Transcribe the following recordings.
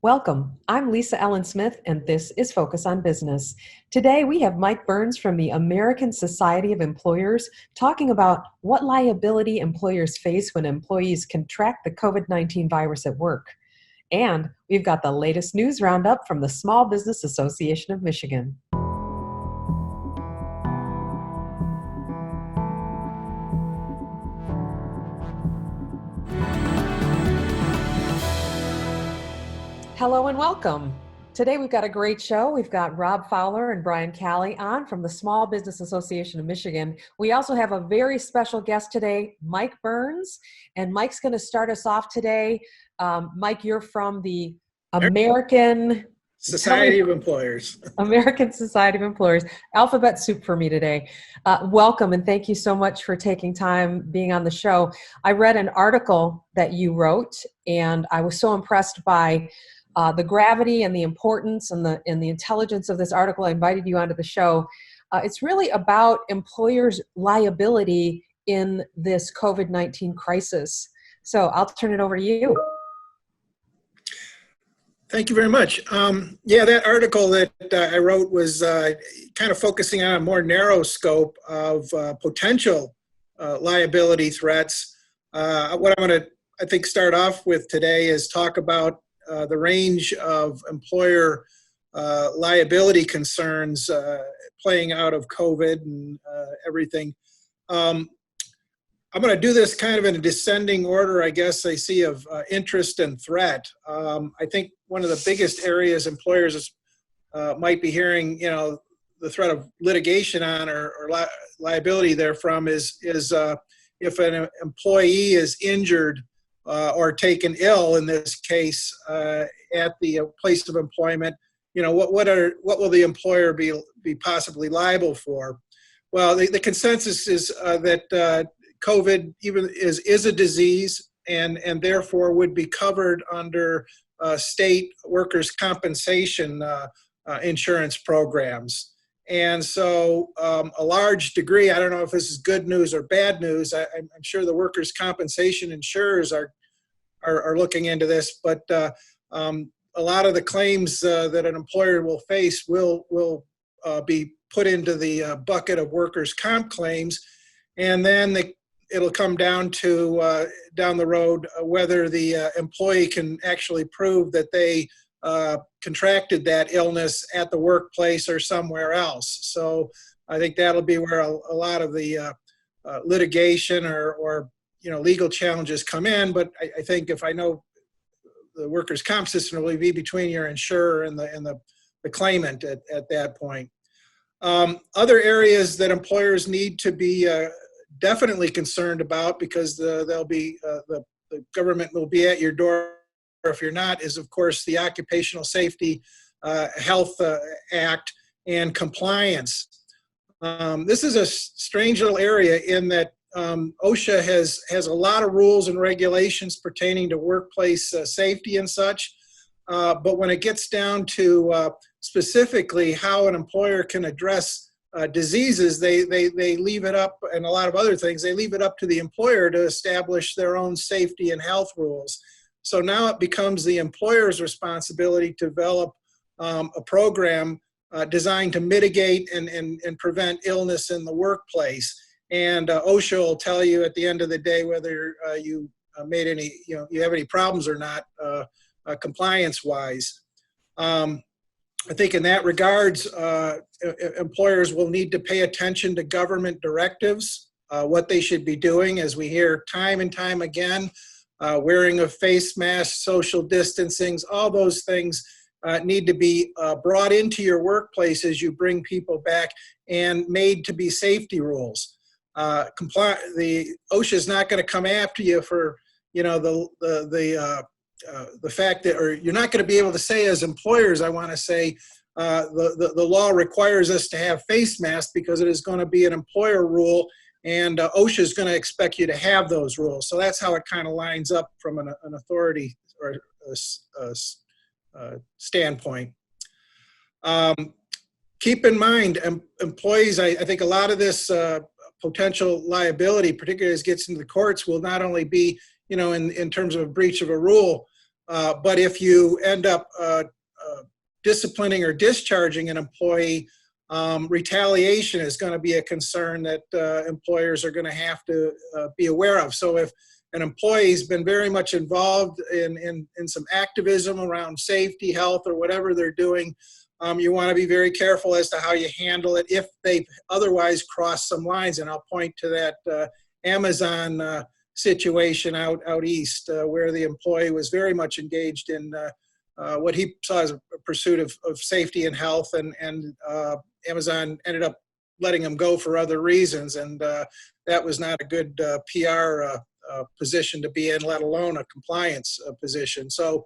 Welcome. I'm Lisa Ellen Smith, and this is Focus on Business. Today, we have Mike Burns from the American Society of Employers talking about what liability employers face when employees contract the COVID-19 virus at work. And we've got the latest news roundup from the Small Business Association of Michigan. Hello and welcome. Today we've got a great show. We've got Rob Fowler and Brian Calley on from the Small Business Association of Michigan. We also have a very special guest today, Mike Burns, and Mike's going to start us off today. Mike, you're from the American Society of Employers. American Society of Employers. Alphabet soup for me today. Welcome and thank you so much for taking time being on the show. I read an article that you wrote and I was so impressed by the gravity and the importance and the intelligence of this article. I invited you onto the show. It's really about employers' liability in this COVID-19 crisis. So I'll turn it over to you. Thank you very much. That article that I wrote was kind of focusing on a more narrow scope of potential liability threats. What I'm going to, I think, start off with today is talk about the range of employer liability concerns playing out of COVID and everything. I'm going to do this kind of in a descending order, I guess, I see, of interest and threat. I think one of the biggest areas employers might be hearing, the threat of litigation on or liability therefrom is if an employee is injured or taken ill, in this case, at the place of employment, what will the employer be possibly liable for? Well, the consensus is that COVID even is a disease and therefore would be covered under state workers' compensation insurance programs. And so a large degree, I don't know if this is good news or bad news, I'm sure the workers' compensation insurers are looking into this, but a lot of the claims that an employer will face will be put into the bucket of workers' comp claims, and then it'll come down to down the road whether the employee can actually prove that they contracted that illness at the workplace or somewhere else. So I think that'll be where a lot of the litigation or legal challenges come in. But I think if I know the workers' comp system will be between your insurer and the claimant at that point. Other areas that employers need to be definitely concerned about, because the government will be at your door if you're not, is of course the Occupational Safety Health Act and compliance. This is a strange little area in that OSHA has a lot of rules and regulations pertaining to workplace safety and such, but when it gets down to specifically how an employer can address diseases, they leave it up, and a lot of other things, they leave it up to the employer to establish their own safety and health rules. So now it becomes the employer's responsibility to develop a program designed to mitigate and prevent illness in the workplace. And OSHA will tell you at the end of the day whether you made any, you have any problems or not, compliance-wise. I think in that regards, employers will need to pay attention to government directives, what they should be doing, as we hear time and time again, wearing of face masks, social distancing, all those things need to be brought into your workplace as you bring people back and made to be safety rules. The OSHA is not going to come after you for the fact that, or you're not going to be able to say as employers, I want to say, the law requires us to have face masks because it is going to be an employer rule, and OSHA is going to expect you to have those rules. So that's how it kind of lines up from an authority or standpoint. Keep in mind, employees, I think a lot of this potential liability, particularly as it gets into the courts, will not only be, in terms of a breach of a rule, But if you end up disciplining or discharging an employee, retaliation is going to be a concern that employers are going to have to be aware of. So if an employee's been very much involved in some activism around safety, health, or whatever they're doing, you want to be very careful as to how you handle it if they've otherwise crossed some lines. And I'll point to that Amazon situation out east where the employee was very much engaged in what he saw as a pursuit of safety and health, and Amazon ended up letting him go for other reasons, and that was not a good PR position to be in, let alone a compliance position. So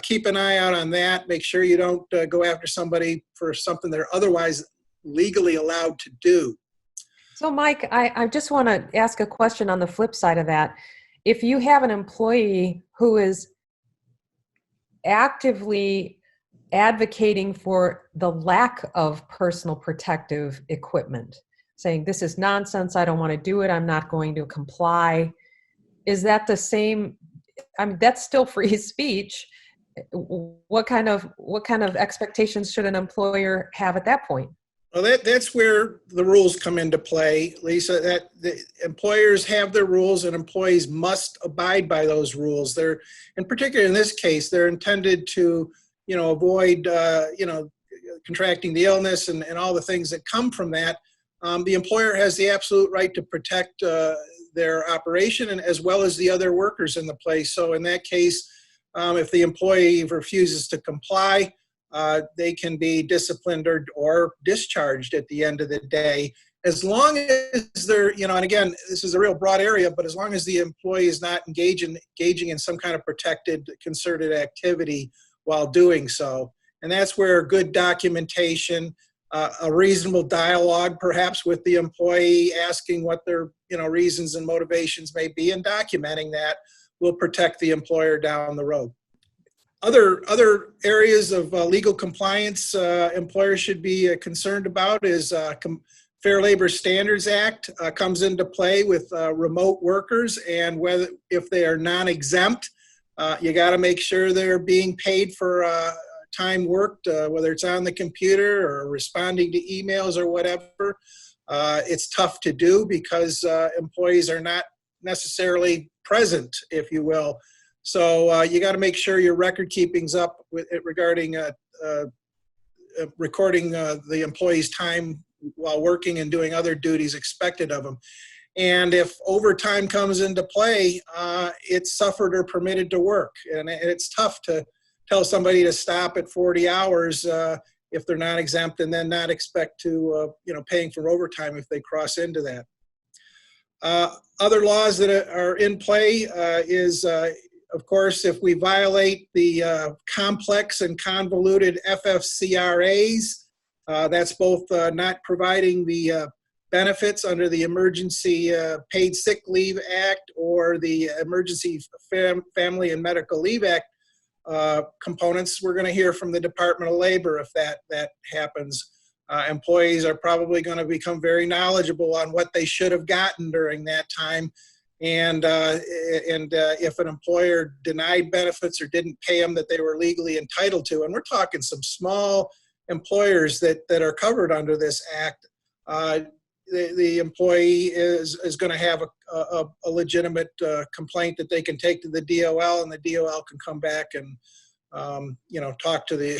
keep an eye out on that. Make sure you don't go after somebody for something they're otherwise legally allowed to do. So Mike, I just want to ask a question on the flip side of that. If you have an employee who is actively advocating for the lack of personal protective equipment, saying this is nonsense, I don't want to do it, I'm not going to comply, is that the same? I mean, that's still free speech. What kind of expectations should an employer have at that point? Well, that's where the rules come into play, Lisa. That the employers have their rules, and employees must abide by those rules. They're, in particular in this case, they're intended to, avoid, contracting the illness and all the things that come from that. The employer has the absolute right to protect their operation, and as well as the other workers in the place. So in that case, if the employee refuses to comply, they can be disciplined or discharged at the end of the day, as long as they're, and again, this is a real broad area, but as long as the employee is not engaging in some kind of protected, concerted activity while doing so. And that's where good documentation, a reasonable dialogue perhaps with the employee, asking what their reasons and motivations may be, and documenting that will protect the employer down the road. Other areas of legal compliance employers should be concerned about is Fair Labor Standards Act comes into play with remote workers, and if they are non-exempt, you got to make sure they're being paid for time worked, whether it's on the computer or responding to emails or whatever. It's tough to do because employees are not necessarily present, if you will. So you got to make sure your record keeping's up with it regarding recording the employee's time while working and doing other duties expected of them. And if overtime comes into play, it's suffered or permitted to work. And it's tough to tell somebody to stop at 40 hours if they're not exempt, and then not expect to, paying for overtime if they cross into that. Other laws that are in play is, of course, if we violate the complex and convoluted FFCRAs, that's both not providing the benefits under the Emergency Paid Sick Leave Act or the Emergency Family and Medical Leave Act components. We're going to hear from the Department of Labor if that happens. Employees are probably going to become very knowledgeable on what they should have gotten during that time. And if an employer denied benefits or didn't pay them that they were legally entitled to, and we're talking some small employers that are covered under this act, the employee is going to have a legitimate complaint that they can take to the DOL, and the DOL can come back and talk to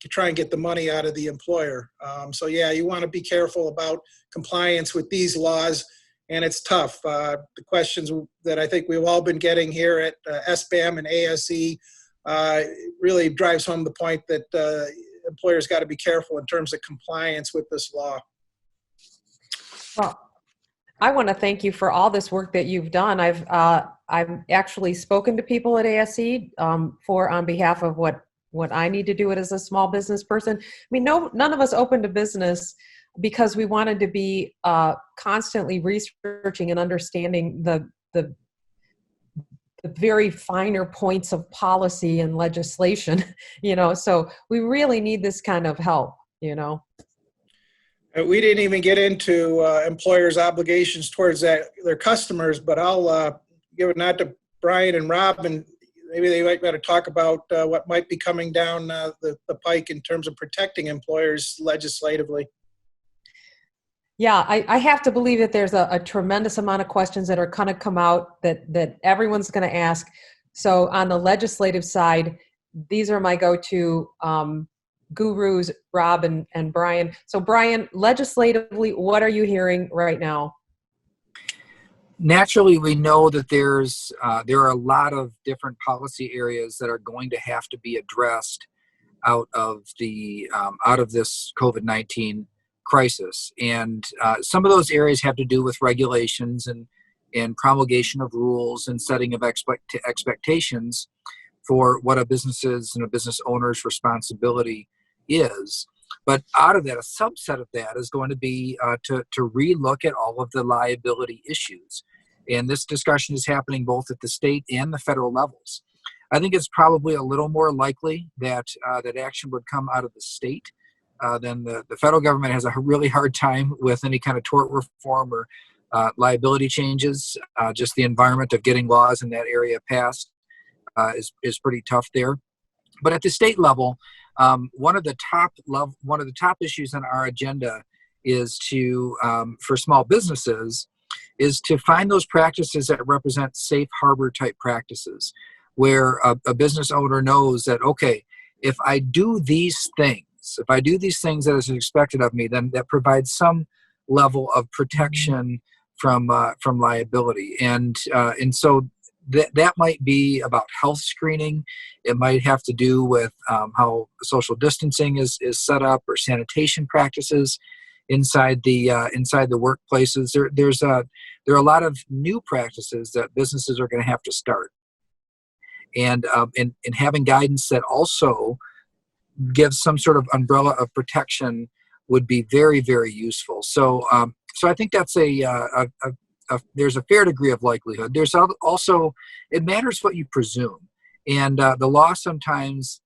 try and get the money out of the employer. So yeah, you want to be careful about compliance with these laws. And it's tough. The questions that I think we've all been getting here at SBAM and ASE really drives home the point that employers got to be careful in terms of compliance with this law. Well, I want to thank you for all this work that you've done. I've actually spoken to people at ASE on behalf of what I need to do it as a small business person. I mean, none of us opened a business because we wanted to be constantly researching and understanding the very finer points of policy and legislation, so we really need this kind of help, We didn't even get into employers' obligations towards their customers, but I'll give a nod to Brian and Robin. maybe they might better talk about what might be coming down the pike in terms of protecting employers legislatively. Yeah, I have to believe that there's a tremendous amount of questions that are going to come out that everyone's going to ask. So on the legislative side, these are my go-to gurus, Rob and Brian. So Brian, legislatively, what are you hearing right now? Naturally, we know that there are a lot of different policy areas that are going to have to be addressed out of this COVID-19 crisis, and some of those areas have to do with regulations and promulgation of rules and setting of expectations for what a business's and a business owner's responsibility is. But out of that, a subset of that is going to be to relook at all of the liability issues. And this discussion is happening both at the state and the federal levels. I think it's probably a little more likely that that action would come out of the state than the federal government has a really hard time with any kind of tort reform or liability changes. Just the environment of getting laws in that area passed is pretty tough there. But at the state level, one of the top issues on our agenda is to for small businesses is to find those practices that represent safe harbor type practices, where a business owner knows that, okay, if I do these things that is expected of me, then that provides some level of protection from liability, and so that might be about health screening. It might have to do with how social distancing is set up, or sanitation practices inside the workplaces. There are a lot of new practices that businesses are going to have to start, and having guidance that also gives some sort of umbrella of protection would be very, very useful. So I think that's there's a fair degree of likelihood. There's also, it matters what you presume, and the law sometimes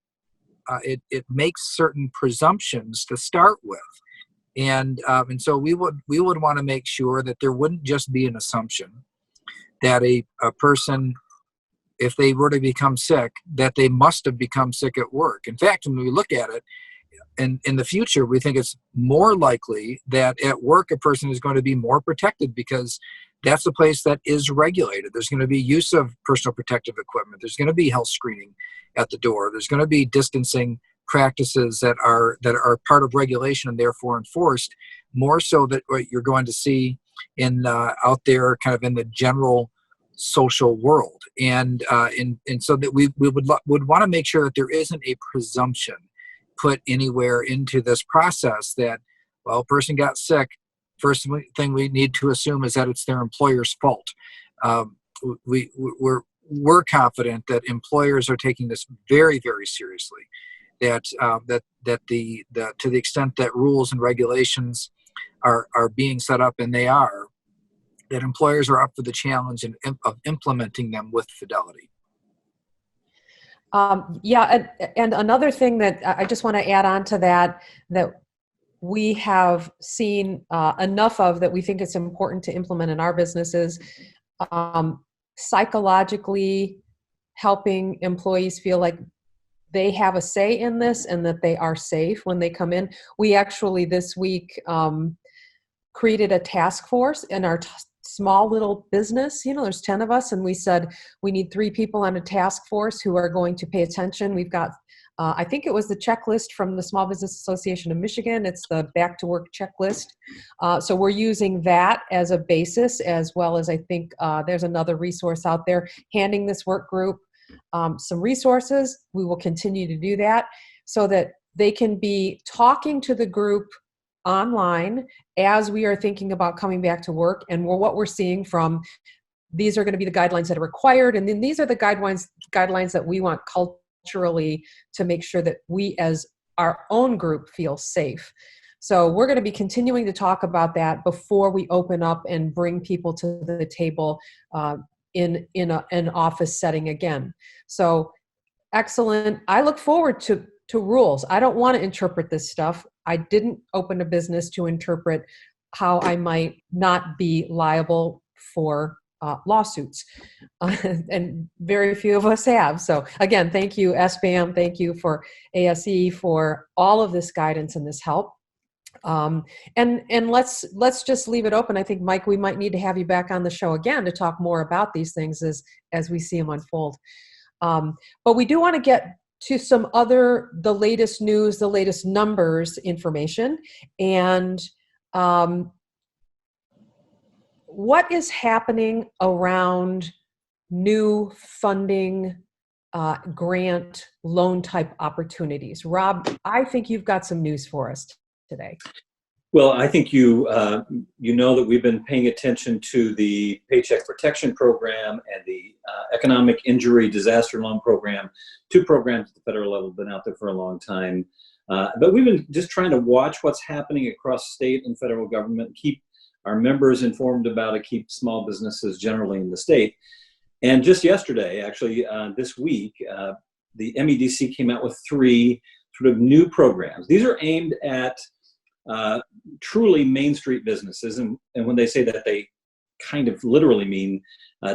it makes certain presumptions to start with, and so we would want to make sure that there wouldn't just be an assumption that a person, if they were to become sick, that they must have become sick at work. In fact, when we look at it, in the future, we think it's more likely that at work a person is going to be more protected, because that's a place that is regulated. There's going to be use of personal protective equipment. There's going to be health screening at the door. There's going to be distancing practices that are part of regulation and therefore enforced, more so that what you're going to see in out there kind of in the general social world. And so that we would want to make sure that there isn't a presumption put anywhere into this process that, well, a person got sick, first thing we need to assume is that it's their employer's fault. We're confident that employers are taking this very, very seriously. That to the extent that rules and regulations are being set up, and they are, that employers are up for the challenge of implementing them with fidelity. And another thing that I just want to add on to that we have seen enough of, that we think it's important to implement in our businesses, psychologically helping employees feel like they have a say in this and that they are safe when they come in. We actually this week created a task force in our small little business. There's 10 of us, and we said we need 3 people on a task force who are going to pay attention. We've got I think it was the checklist from the Small Business Association of Michigan. It's the back to work checklist. So we're using that as a basis, as well as I think there's another resource out there, handing this work group some resources. We will continue to do that so that they can be talking to the group online as we are thinking about coming back to work. And what we're seeing from, these are going to be the guidelines that are required. And then these are the guidelines that we want culturally to make sure that we as our own group feel safe. So we're going to be continuing to talk about that before we open up and bring people to the table in an office setting again. So excellent. I look forward to rules. I don't want to interpret this stuff. I didn't open a business to interpret how I might not be liable for lawsuits. And very few of us have. So again, thank you, SBAM. Thank you for ASE for all of this guidance and this help. And let's just leave it open. I think, Mike, we might need to have you back on the show again to talk more about these things as we see them unfold. But we do want to get to the latest news, the latest numbers information, and what is happening around new funding, grant, loan type opportunities. Rob, I think you've got some news for us today. Well, I think you know that we've been paying attention to the Paycheck Protection Program and the Economic Injury Disaster Loan Program, two programs at the federal level have been out there for a long time. But we've been just trying to watch what's happening across state and federal government, keep our members informed about it, keep small businesses generally in the state. And just yesterday, actually, this week, the MEDC came out with 3 sort of new programs. These are aimed at truly Main Street businesses. And when they say that, they kind of literally mean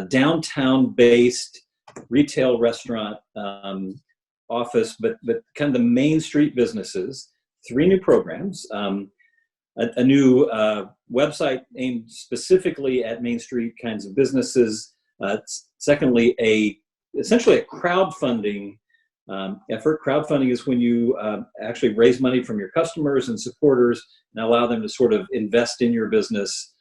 downtown-based retail, restaurant, office, but kind of the Main Street businesses. 3 new programs. A new website aimed specifically at Main Street kinds of businesses. Secondly, essentially a crowdfunding effort. Crowdfunding is when you actually raise money from your customers and supporters and allow them to sort of invest in your business.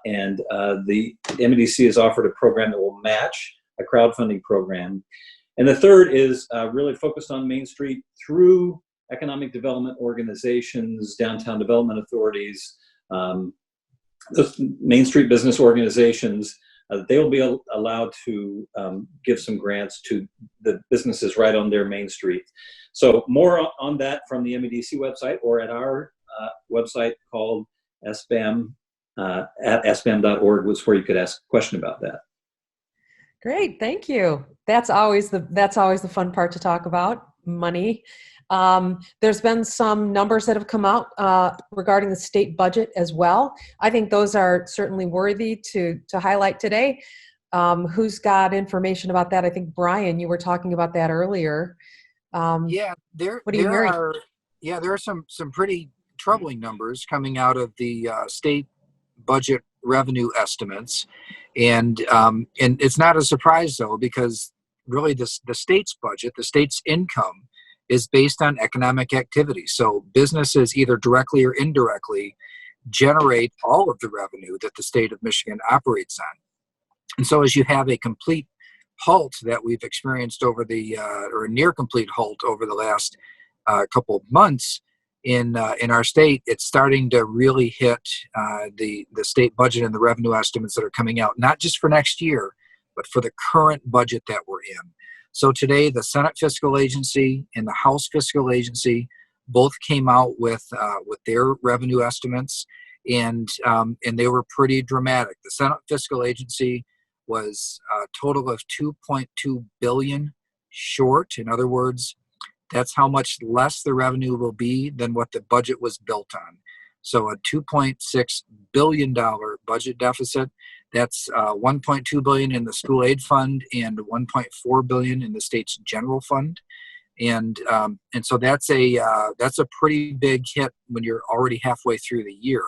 And the MEDC has offered a program that will match a crowdfunding program. And the third is really focused on Main Street through economic development organizations, downtown development authorities, those Main Street business organizations. They will be allowed to give some grants to the businesses right on their Main Street. So more on that from the MEDC website or at our website called SBAM, at sbam.org was where you could ask a question about that. Great, thank you. That's always the fun part to talk about, money. There's been some numbers that have come out regarding the state budget as well. I think those are certainly worthy to highlight today. Who's got information about that? I think, Brian, you were talking about that earlier. There are some pretty troubling numbers coming out of the state budget revenue estimates, and it's not a surprise though, because really the state's budget, the state's income, is based on economic activity. So businesses either directly or indirectly generate all of the revenue that the state of Michigan operates on. And so as you have a complete halt that we've experienced over or a near complete halt over the last couple of months in our state, it's starting to really hit the state budget and the revenue estimates that are coming out, not just for next year, but for the current budget that we're in. So today, the Senate Fiscal Agency and the House Fiscal Agency both came out with their revenue estimates, and they were pretty dramatic. The Senate Fiscal Agency was a total of $2.2 billion short. In other words, that's how much less the revenue will be than what the budget was built on. So a $2.6 billion budget deficit. That's $1.2 billion in the school aid fund and $1.4 billion in the state's general fund, and so that's a pretty big hit when you're already halfway through the year.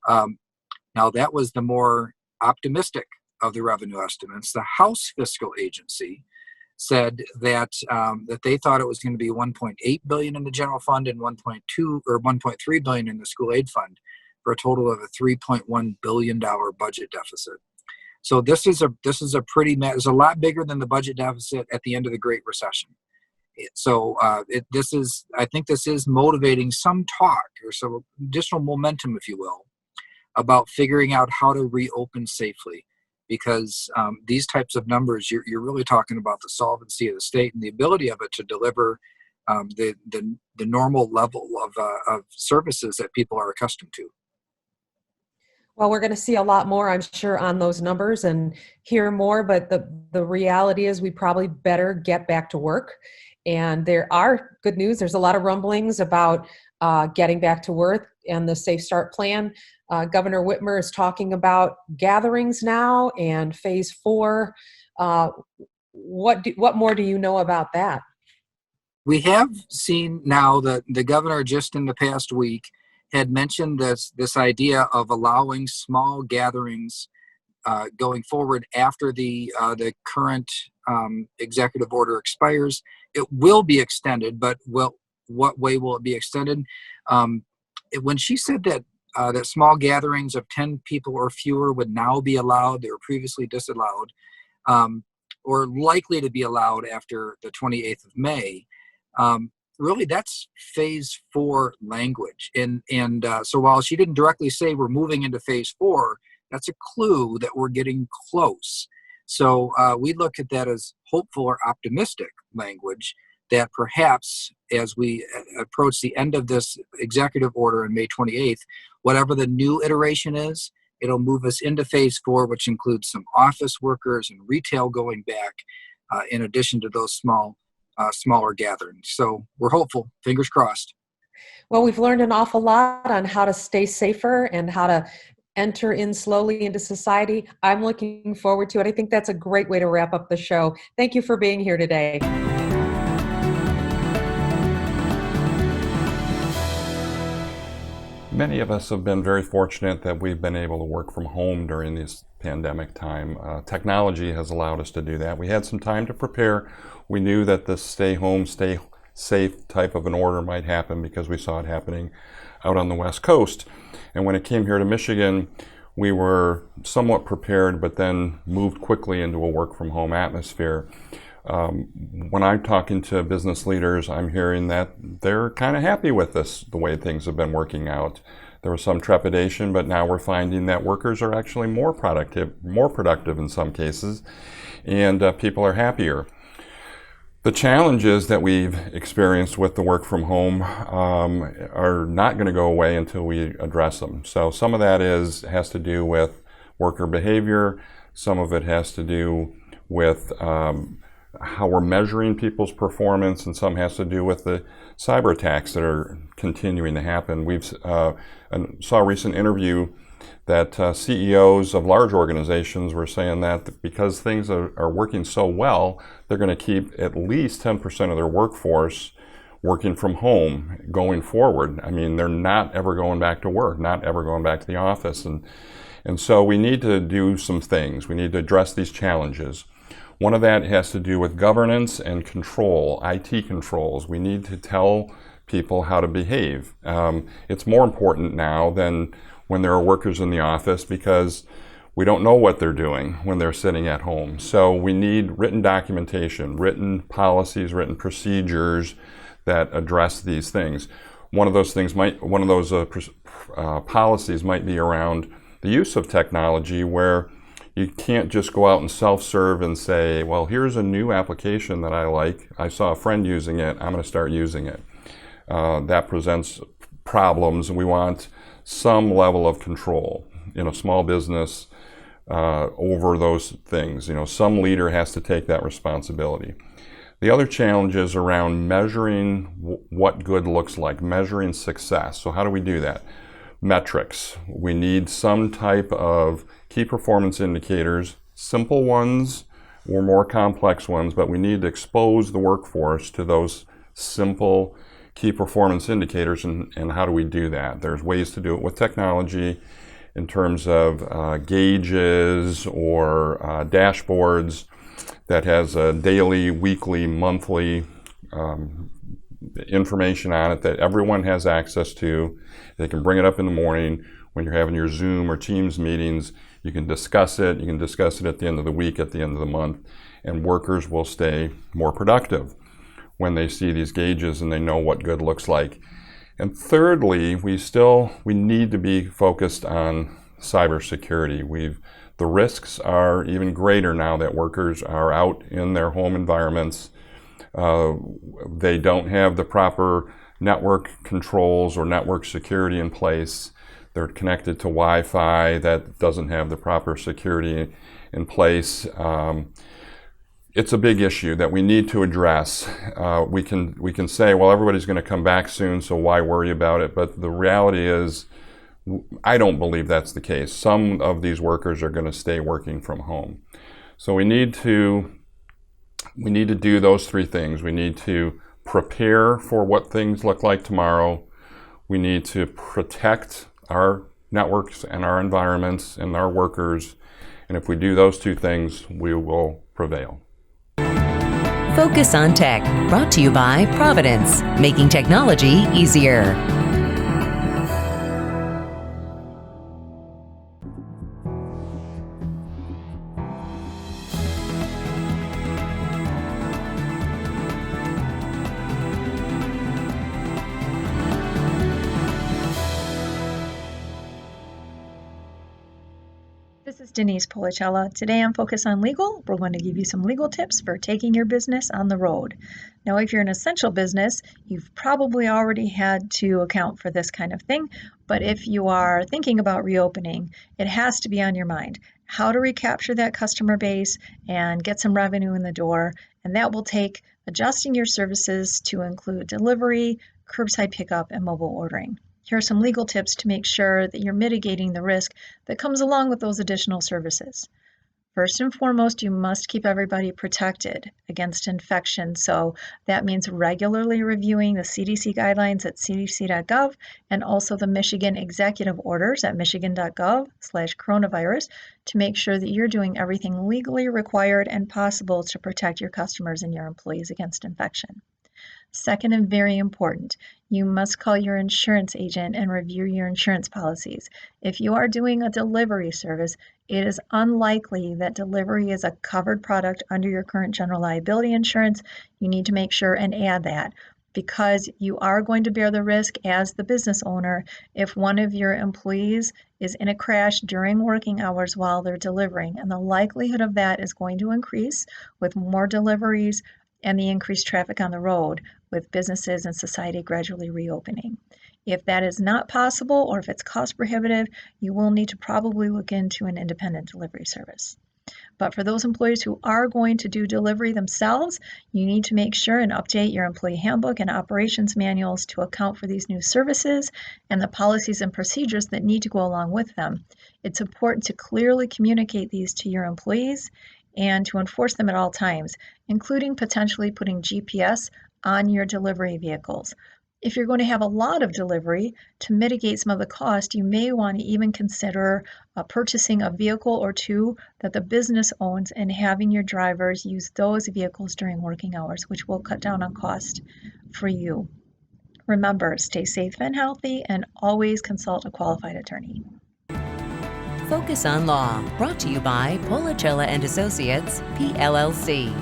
Now that was the more optimistic of the revenue estimates. The House Fiscal Agency said that they thought it was going to be $1.8 billion in the general fund and $1.3 billion in the school aid fund, for a total of a $3.1 billion budget deficit. So this is a lot bigger than the budget deficit at the end of the Great Recession. So I think this is motivating some talk or some additional momentum, if you will, about figuring out how to reopen safely. Because these types of numbers, you're really talking about the solvency of the state and the ability of it to deliver the normal level of services that people are accustomed to. Well, we're going to see a lot more, I'm sure, on those numbers and hear more, but the reality is we probably better get back to work And there are good news. There's a lot of rumblings about getting back to work and the Safe Start plan. Governor Whitmer is talking about gatherings now and phase 4. What more do you know about that? We have seen now that the governor just in the past week had mentioned this idea of allowing small gatherings going forward after the current executive order expires. It will be extended, but what way will it be extended? When she said that that small gatherings of 10 people or fewer would now be allowed, they were previously disallowed, or likely to be allowed after the 28th of May. Really, that's phase 4 language. And so while she didn't directly say we're moving into phase 4, that's a clue that we're getting close. So we look at that as hopeful or optimistic language, that perhaps as we approach the end of this executive order on May 28th, whatever the new iteration is, it'll move us into phase 4, which includes some office workers and retail going back, in addition to those smaller gatherings. So we're hopeful, fingers crossed. Well, we've learned an awful lot on how to stay safer and how to enter in slowly into society. I'm looking forward to it. I think that's a great way to wrap up the show. Thank you for being here today. Many of us have been very fortunate that we've been able to work from home during this pandemic time. Technology has allowed us to do that. We had some time to prepare. We knew that the stay home, stay safe type of an order might happen because we saw it happening out on the West Coast. And when it came here to Michigan, we were somewhat prepared, but then moved quickly into a work from home atmosphere. When I'm talking to business leaders, I'm hearing that they're kind of happy with this, the way things have been working out. There was some trepidation, but now we're finding that workers are actually more productive in some cases, and people are happier. The challenges that we've experienced with the work from home are not going to go away until we address them. So some of that has to do with worker behavior. Some of it has to do with how we're measuring people's performance, and some has to do with the cyber attacks that are continuing to happen. We've saw a recent interview that CEOs of large organizations were saying that because things are working so well, they're going to keep at least 10% of their workforce working from home going forward. I mean, they're not ever going back to work, not ever going back to the office. And so we need to do some things. We need to address these challenges. One of that has to do with governance and control, IT controls. We need to tell people how to behave. It's more important now than when there are workers in the office because we don't know what they're doing when they're sitting at home. So we need written documentation, written policies, written procedures that address these things. One of those policies might be around the use of technology, where you can't just go out and self-serve and say, well, here's a new application that I like. I saw a friend using it. I'm going to start using it. That presents problems, and we want some level of control in a small business over those things. Some leader has to take that responsibility. The other challenge is around measuring what good looks like, measuring success. So how do we do that? Metrics. We need some type of key performance indicators, simple ones or more complex ones, but we need to expose the workforce to those simple key performance indicators. And how do we do that? There's ways to do it with technology in terms of gauges or dashboards that has a daily, weekly, monthly information on it that everyone has access to. They can bring it up in the morning when you're having your Zoom or Teams meetings. You can discuss it. You can discuss it at the end of the week, at the end of the month, and workers will stay more productive when they see these gauges and they know what good looks like. And thirdly, we need to be focused on cybersecurity. The risks are even greater now that workers are out in their home environments. They don't have the proper network controls or network security in place. They're connected to Wi-Fi that doesn't have the proper security in place. it's a big issue that we need to address. We can say, well, everybody's going to come back soon, so why worry about it? But the reality is, I don't believe that's the case. Some of these workers are going to stay working from home. So we need to do those three things. We need to prepare for what things look like tomorrow. We need to protect our networks and our environments and our workers. And if we do those two things, we will prevail. Focus on Tech, brought to you by Providence, making technology easier. This is Denise Policella. Today on Focus on Legal, we're going to give you some legal tips for taking your business on the road. Now, if you're an essential business, you've probably already had to account for this kind of thing, but if you are thinking about reopening, it has to be on your mind. How to recapture that customer base and get some revenue in the door, and that will take adjusting your services to include delivery, curbside pickup, and mobile ordering. Here are some legal tips to make sure that you're mitigating the risk that comes along with those additional services. First and foremost, you must keep everybody protected against infection. So that means regularly reviewing the CDC guidelines at cdc.gov and also the Michigan executive orders at michigan.gov/coronavirus to make sure that you're doing everything legally required and possible to protect your customers and your employees against infection. Second, and very important, you must call your insurance agent and review your insurance policies. If you are doing a delivery service, it is unlikely that delivery is a covered product under your current general liability insurance. You need to make sure and add that, because you are going to bear the risk as the business owner if one of your employees is in a crash during working hours while they're delivering, and the likelihood of that is going to increase with more deliveries and the increased traffic on the road with businesses and society gradually reopening. If that is not possible, or if it's cost prohibitive, you will need to probably look into an independent delivery service. But for those employees who are going to do delivery themselves, you need to make sure and update your employee handbook and operations manuals to account for these new services and the policies and procedures that need to go along with them. It's important to clearly communicate these to your employees and to enforce them at all times, including potentially putting GPS on your delivery vehicles. If you're going to have a lot of delivery, to mitigate some of the cost, you may want to even consider purchasing a vehicle or two that the business owns and having your drivers use those vehicles during working hours, which will cut down on cost for you. Remember, stay safe and healthy, and always consult a qualified attorney. Focus on Law, brought to you by Policella and Associates, PLLC.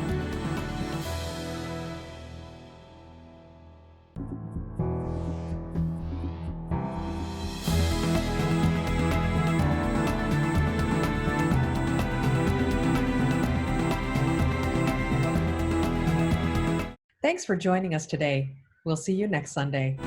Thanks for joining us today. We'll see you next Sunday.